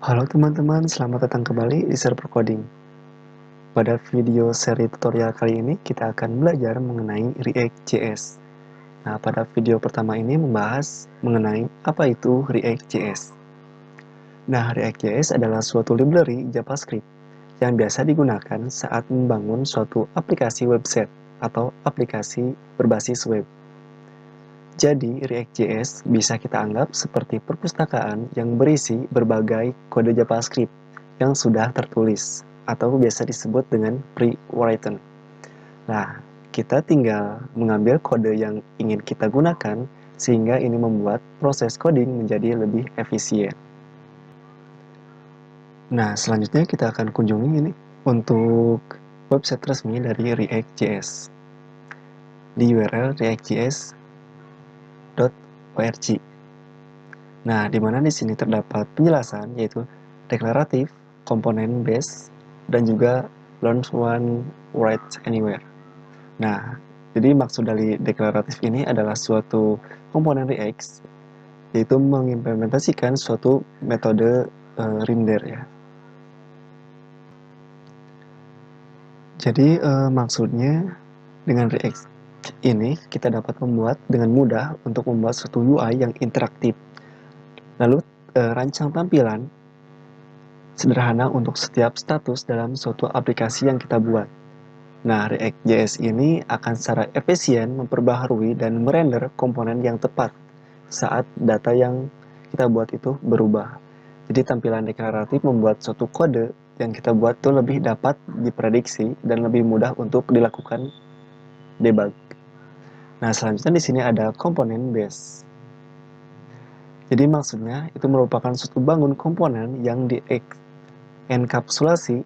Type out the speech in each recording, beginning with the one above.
Halo teman-teman, selamat datang kembali di Server Coding. Pada video seri tutorial kali ini, kita akan belajar mengenai React.js. Nah, pada video pertama ini membahas mengenai apa itu React.js. Nah, React.js adalah suatu library JavaScript yang biasa digunakan saat membangun suatu aplikasi website atau aplikasi berbasis web. Jadi, React.js bisa kita anggap seperti perpustakaan yang berisi berbagai kode JavaScript yang sudah tertulis, atau biasa disebut dengan pre-written. Nah, kita tinggal mengambil kode yang ingin kita gunakan, sehingga ini membuat proses coding menjadi lebih efisien. Nah, selanjutnya kita akan kunjungi ini untuk website resmi dari React.js di URL reactjs.org. Nah, di mana di sini terdapat penjelasan yaitu deklaratif, komponen base, dan juga learn one write anywhere. Nah, jadi maksud dari deklaratif ini adalah suatu komponen React yaitu mengimplementasikan suatu metode render ya. Jadi maksudnya dengan React ini kita dapat membuat dengan mudah untuk membuat suatu UI yang interaktif. Lalu rancang tampilan sederhana untuk setiap status dalam suatu aplikasi yang kita buat. Nah, React.js ini akan secara efisien memperbaharui dan merender komponen yang tepat saat data yang kita buat itu berubah. Jadi tampilan deklaratif membuat suatu kode yang kita buat itu lebih dapat diprediksi dan lebih mudah untuk dilakukan debug. Nah, selanjutnya di sini ada komponen base. Jadi maksudnya itu merupakan suatu bangun komponen yang enkapsulasi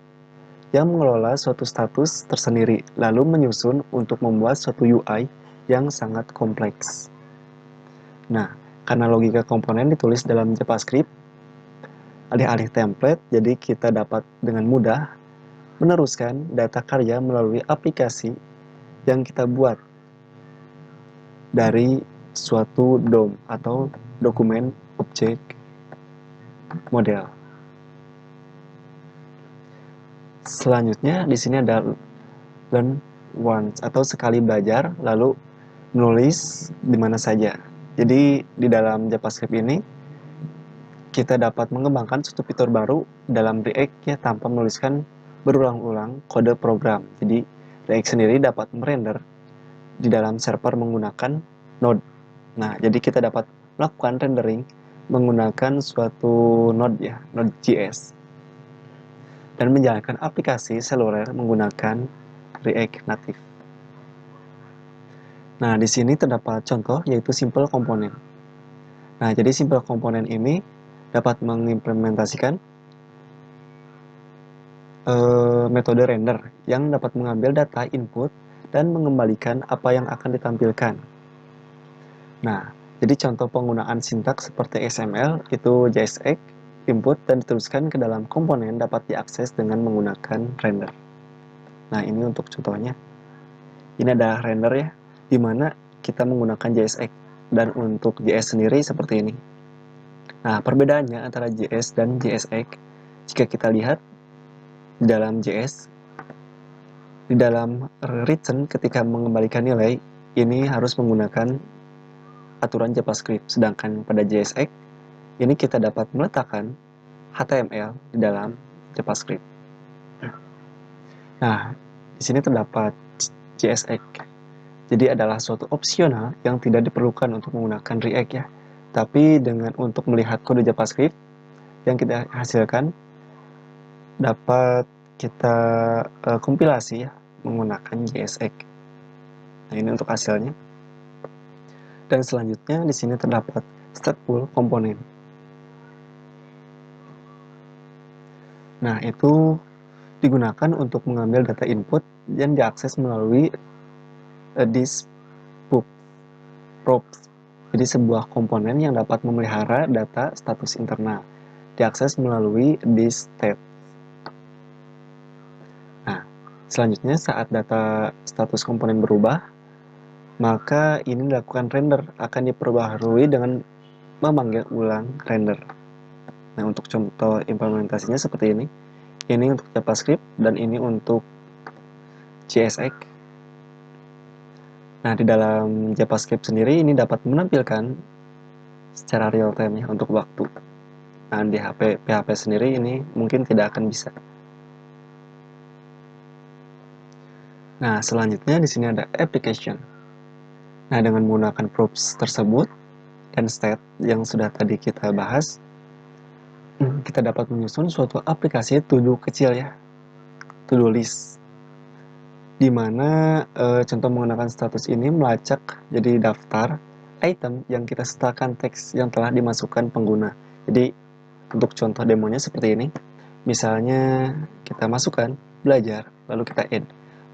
yang mengelola suatu status tersendiri, lalu menyusun untuk membuat suatu UI yang sangat kompleks. Nah, karena logika komponen ditulis dalam JavaScript, alih-alih template, jadi kita dapat dengan mudah meneruskan data karya melalui aplikasi yang kita buat dari suatu DOM atau dokumen object model. Selanjutnya di sini ada learn once atau sekali belajar lalu menulis di mana saja. Jadi di dalam JavaScript ini kita dapat mengembangkan suatu fitur baru dalam React ya tanpa menuliskan berulang-ulang kode program. Jadi React sendiri dapat merender di dalam server menggunakan node. Nah, jadi kita dapat melakukan rendering menggunakan suatu node ya, Node.js. Dan menjalankan aplikasi seluler menggunakan React Native. Nah, di sini terdapat contoh yaitu simple component. Nah, jadi simple component ini dapat mengimplementasikan metode render yang dapat mengambil data input dan mengembalikan apa yang akan ditampilkan. Nah, jadi contoh penggunaan sintaks seperti XML itu JSX, input dan diteruskan ke dalam komponen dapat diakses dengan menggunakan render. Nah, ini untuk contohnya. Ini ada render ya, di mana kita menggunakan JSX, dan untuk JS sendiri seperti ini. Nah, perbedaannya antara JS dan JSX, jika kita lihat di dalam JS, di dalam return ketika mengembalikan nilai, ini harus menggunakan aturan JavaScript, sedangkan pada JSX, ini kita dapat meletakkan HTML di dalam JavaScript. Nah, di sini terdapat JSX. Jadi adalah suatu opsional yang tidak diperlukan untuk menggunakan React ya. Tapi dengan untuk melihat kode JavaScript yang kita hasilkan dapat kita kompilasi ya menggunakan JSX. Nah, ini untuk hasilnya. Dan selanjutnya di sini terdapat stateful component. Nah, itu digunakan untuk mengambil data input yang diakses melalui this props. Jadi sebuah komponen yang dapat memelihara data status internal diakses melalui this state. Nah, selanjutnya saat data status komponen berubah, maka ini dilakukan render akan diperbaharui dengan memanggil ulang render. Nah, untuk contoh implementasinya seperti ini. Ini untuk JavaScript dan ini untuk JSX. Nah, di dalam JavaScript sendiri ini dapat menampilkan secara real time ya untuk waktu. Nah, di PHP sendiri ini mungkin tidak akan bisa. Nah, selanjutnya di sini ada application. Nah, dengan menggunakan props tersebut dan state yang sudah tadi kita bahas, kita dapat menyusun suatu aplikasi to-do kecil ya, to-do list. Di mana contoh menggunakan status ini melacak jadi daftar item yang kita sertakan teks yang telah dimasukkan pengguna. Jadi untuk contoh demonya seperti ini. Misalnya kita masukkan belajar, lalu kita add.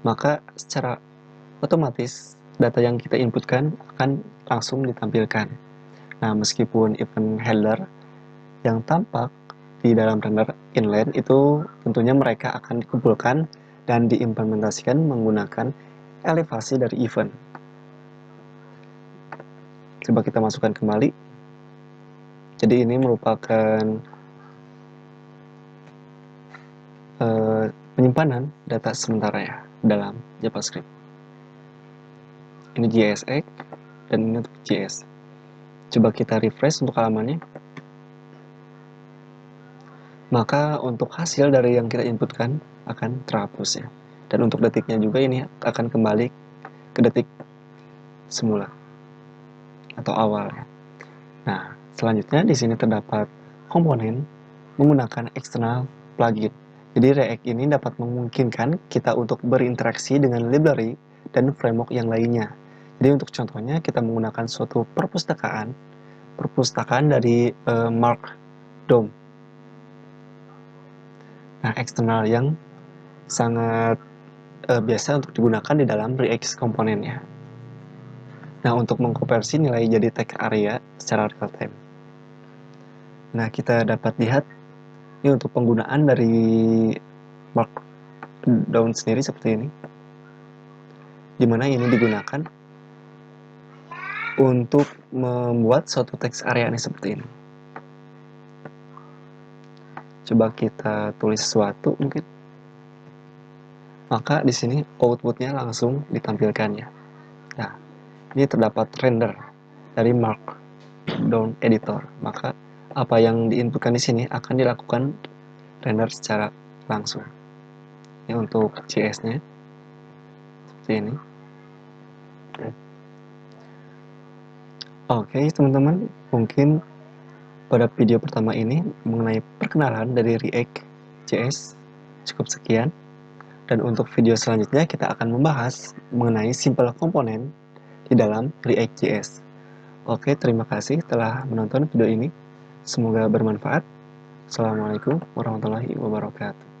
Maka secara otomatis data yang kita inputkan akan langsung ditampilkan. Nah, meskipun event handler yang tampak di dalam render inline itu tentunya mereka akan dikumpulkan dan diimplementasikan menggunakan elevasi dari event. Coba kita masukkan kembali. Jadi ini merupakan penyimpanan data sementara ya dalam JavaScript. Ini JSX dan ini untuk JS. Coba kita refresh untuk halamannya. Maka untuk hasil dari yang kita inputkan akan terhapus ya. Dan untuk detiknya juga ini akan kembali ke detik semula atau awal ya. Nah, selanjutnya di sini terdapat komponen menggunakan external plugin. Jadi React ini dapat memungkinkan kita untuk berinteraksi dengan library dan framework yang lainnya. Jadi untuk contohnya kita menggunakan suatu perpustakaan dari Markdown. Nah, eksternal yang sangat biasa untuk digunakan di dalam React komponennya. Nah, untuk mengkonversi nilai jadi tag area secara real time. Nah, kita dapat lihat ini untuk penggunaan dari Markdown sendiri seperti ini. Dimana ini digunakan untuk membuat suatu teks area ini seperti ini. Coba kita tulis sesuatu mungkin. Maka di sini outputnya langsung ditampilkan ya. Nah, ini terdapat render dari Markdown editor. Maka apa yang diinputkan di sini akan dilakukan render secara langsung. Ini untuk JS-nya seperti ini. Oke, teman-teman, mungkin pada video pertama ini mengenai perkenalan dari React JS cukup sekian. Dan untuk video selanjutnya kita akan membahas mengenai simple komponen di dalam React JS. Oke, terima kasih telah menonton video ini. Semoga bermanfaat. Assalamualaikum warahmatullahi wabarakatuh.